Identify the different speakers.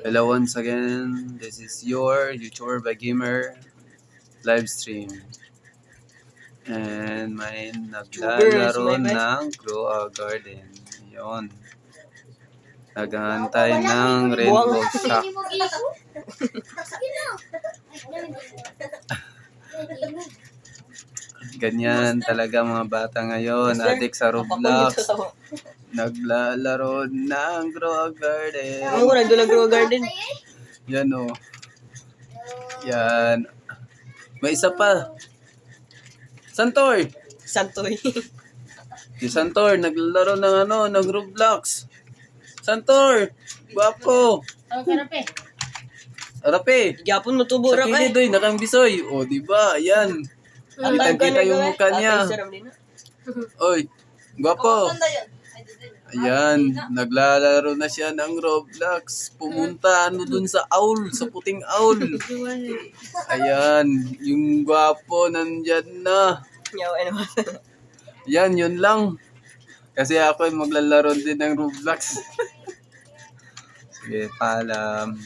Speaker 1: Hello once again, this is your YouTuber by Gamer live stream. And may naglalaro ng Grow a Garden. Yun. Naghahantay ng Rainbow Shock. Ganyan talaga mga bata ngayon, adik sa Roblox. Naglalaro ng Grow a Garden.
Speaker 2: Ano ko nagdo Grow a Garden?
Speaker 1: Yan o. Yan. May isa pa. Santoy.
Speaker 2: Santoy.
Speaker 1: Si Santor, naglalaro ng Roblox. Santor, guwapo.
Speaker 3: Karape.
Speaker 1: Arape.
Speaker 2: Gyapon mo tubo
Speaker 1: Sa
Speaker 2: ra
Speaker 1: kilid,
Speaker 2: kay.
Speaker 1: nakambisoy. O, diba? Yan. Kita yung mukha niya. Oy, guwapo. Ayan, naglalaro na siya ng Roblox. Pumunta dun sa owl, sa puting owl. Ayan, yung guwapo nandyan na. Yan, yun lang. Kasi ako ay maglalaro din ng Roblox. Sige, paalam.